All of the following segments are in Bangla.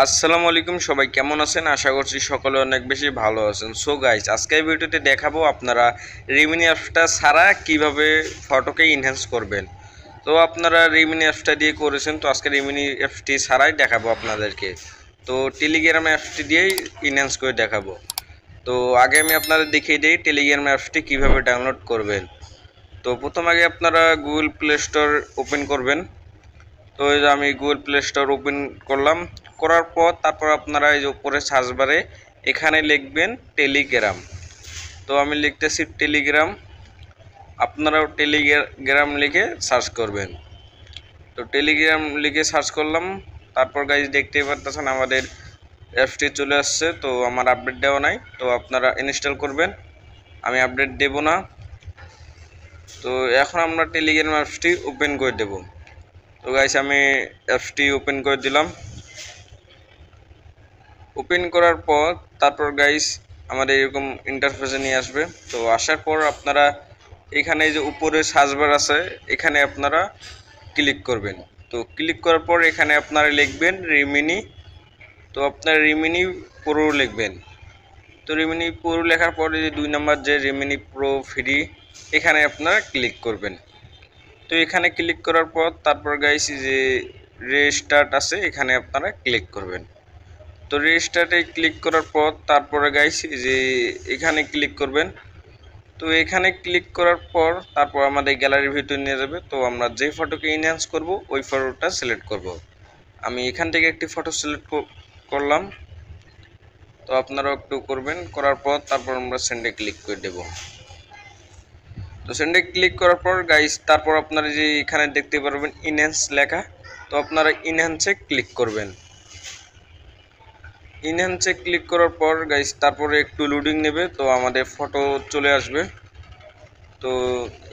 আসসালামু আলাইকুম, সবাই কেমন আছেন? আশা করছি সকলে অনেক বেশি ভালো আছেন। সো গাইস, আজকের ভিডিওতে দেখাবো আপনারা রিমিনি অ্যাপসটা ছাড়া কিভাবে ফটোকে ইনহ্যান্স করবেন। তো আপনারা রিমিনি অ্যাপসটা দিয়ে করেছেন, তো আজকে রিমিনি অ্যাপসটি ছাড়াই দেখাবো আপনাদেরকে। তো টেলিগ্রাম অ্যাপসটি দিয়েই ইনহ্যান্স করে দেখাবো। তো আগে আমি আপনাদের দেখিয়ে দিই টেলিগ্রাম অ্যাপসটি কীভাবে ডাউনলোড করবেন। তো প্রথম আগে আপনারা গুগল প্লে স্টোর ওপেন করবেন। তো এই যে আমি গুগল প্লে স্টোর ওপেন করলাম, করার পর তারপর আপনারা এই যে উপরে সার্চ বারে এখানে লিখবেন টেলিগ্রাম। তো আমি লিখতেছি টেলিগ্রাম, আপনারাও টেলিগ্রাম লিখে সার্চ করবেন। তো টেলিগ্রাম লিখে সার্চ করলাম, তারপর গাইজ দেখতেই পারতেছেন আমাদের অ্যাপসটি চলে আসছে। তো আমার আপডেট দেওয়া নাই, তো আপনারা ইনস্টল করবেন, আমি আপডেট দেব না। তো এখন আমরা টেলিগ্রাম অ্যাপসটি ওপেন করে দেব। তো গাইস আমি অ্যাপসটি ওপেন করে দিলাম। ওপেন করার পর তারপর গাইস আমাদের এরকম ইন্টারফেসে নিয়ে আসবে। তো আসার পর আপনারা এখানে যে উপরে সার্চ বার আছে এখানে আপনারা ক্লিক করবেন। তো ক্লিক করার পর এখানে আপনারা লিখবেন রিমিনি। তো আপনারা রিমিনি প্রো লিখবেন। তো রিমিনি প্রো লেখার পরে যে 2 নম্বর যে রিমিনি প্রো ফ্রি এখানে আপনারা ক্লিক করবেন। তো এখানে ক্লিক করার পর তারপর গাইস যে রেস্টার্ট আছে এখানে আপনারা ক্লিক করবেন। তো রেস্টার্টে ক্লিক করার পর তারপরে গাইস যে এখানে ক্লিক করবেন। তো এখানে ক্লিক করার পর তারপর আমাদের গ্যালারির ভিতরে নিয়ে যাবে। তো আমরা যে ফটোকে ইনহ্যান্স করব ওই ফটোটা সিলেক্ট করব। আমি এখান থেকে একটি ফটো সিলেক্ট করলাম। তো আপনারাও একটু করবেন, করার পর তারপর আমরা সেন্ডে ক্লিক করে দেব। তো সেন্ডে ক্লিক করার পর গাইস তারপর আপনারা যে এখানে দেখতে পারবেন ইনহ্যান্স লেখা, তো আপনারা ইনহ্যান্সে ক্লিক করবেন। ইনহ্যান্সে ক্লিক করার পর গাইস তারপরে একটু লোডিং নেবে, তো আমাদের ফটো চলে আসবে। তো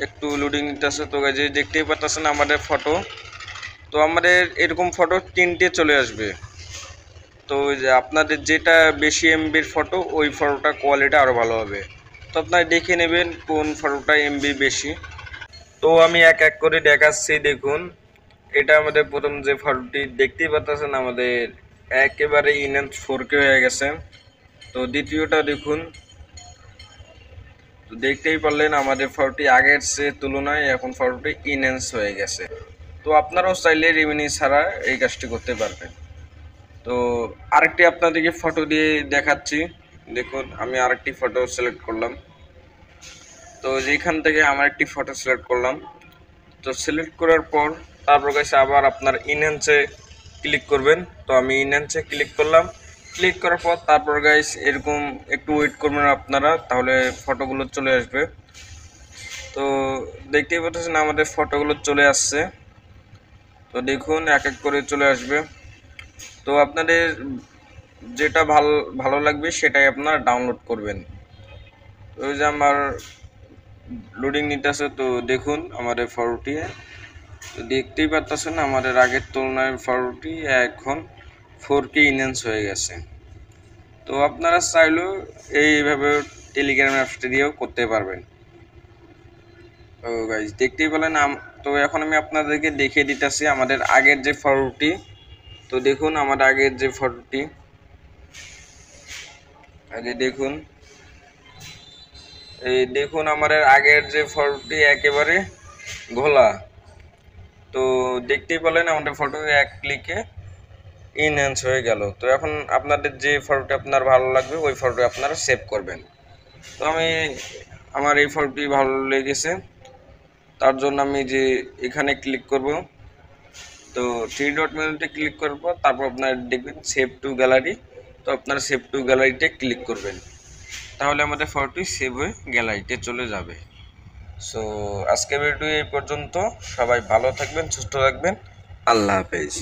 একটু লোডিং নিতেছে। তো গাইস দেখতেই পাচ্ছেন আমাদের ফটো। তো আমাদের এরকম ফটো 3টে চলে আসবে। তো যে আপনাদের যেটা বেশি এমবির ফটো ওই ফটোটা কোয়ালিটি আরও ভালো হবে। তো আপনারা দেখে নেবেন কোন ফটোটা এমবি বেশি। তো আমি এক এক করে দেখাচ্ছি, দেখুন এটা আমাদের প্রথম যে ফটোটি দেখতেই পাচ্ছেন আমাদের একেবারে ইনহ্যান্স 4K হয়ে গেছে। তো দ্বিতীয়টা দেখুন, তো দেখতেই পারলেন আমাদের ফটোটি আগের সে তুলনায় এখন ফটোটি ইনহ্যান্স হয়ে গেছে। তো আপনারাও চাইলে রিমিনি ছাড়া এই কাজটি করতে পারবেন। তো আরেকটি আপনাদেরকে ফটো দিয়ে দেখাচ্ছি, দেখুন আমি আরেকটি ফটো সিলেক্ট করলাম। তো যেখান থেকে আমার একটি ফটো সিলেক্ট করলাম। তো সিলেক্ট করার পর তারপর কাছে আবার আপনার ইনহ্যান্সে ক্লিক করবেন। তো আমি ইনহ্যান্সে ক্লিক করলাম। ক্লিক করার পর তারপর গাইস এরকম একটু ওয়েট করবেন আপনারা, তাহলে ফটোগুলো চলে আসবে। তো দেখতেই পাচ্ছেন আমাদের ফটোগুলো চলে আসছে। তো দেখুন এক এক করে চলে আসবে। তো আপনাদের যেটা ভালো লাগবে সেটাই আপনারা ডাউনলোড করবেন। ওই যে আমার লোডিং নিতেছে। তো দেখুন আমাদের ফটোটি, তো দেখতেই পাচ্ছেন আমাদের আগের তুলনায় ফটোটি এখন 4K ইনহ্যান্স হয়ে গেছে। তো আপনারা চাইলেও এইভাবে টেলিগ্রাম অ্যাপসটি দিয়েও করতে পারবেন। তো গাইজ দেখতেই পেলেন। তো এখন আমি আপনাদেরকে দেখিয়ে দিতেছি আমাদের আগের যে ফটোটি। তো দেখুন আমার আগের যে ফটোটি, আগে দেখুন, এই দেখুন আমাদের আগের যে ফটোটি একেবারে ঘোলা। তো দেখতেই পেলেন আমাদের ফটো এক ক্লিকে ইনহ্যান্স হয়ে গেল। তো এখন আপনাদের যে ফটোটি আপনার ভালো লাগবে ওই ফটোটি আপনারা সেভ করবেন। তো আমার এই ফটোটি ভালো লেগেছে, তার জন্য আমি যে এখানে ক্লিক করব। তো 3 ডট মেনুতে ক্লিক করার পর তারপর আপনারা দেখবেন সেভ টু গ্যালারি। তো আপনারা সেভ টু গ্যালারিতে ক্লিক করবেন, তাহলে আমাদের ফটোটি সেভ হয়ে গ্যালারিতে চলে যাবে। সো আজকের ভিডিও এই পর্যন্ত। সবাই ভালো থাকবেন, সুস্থ থাকবেন। আল্লাহ হাফেজ।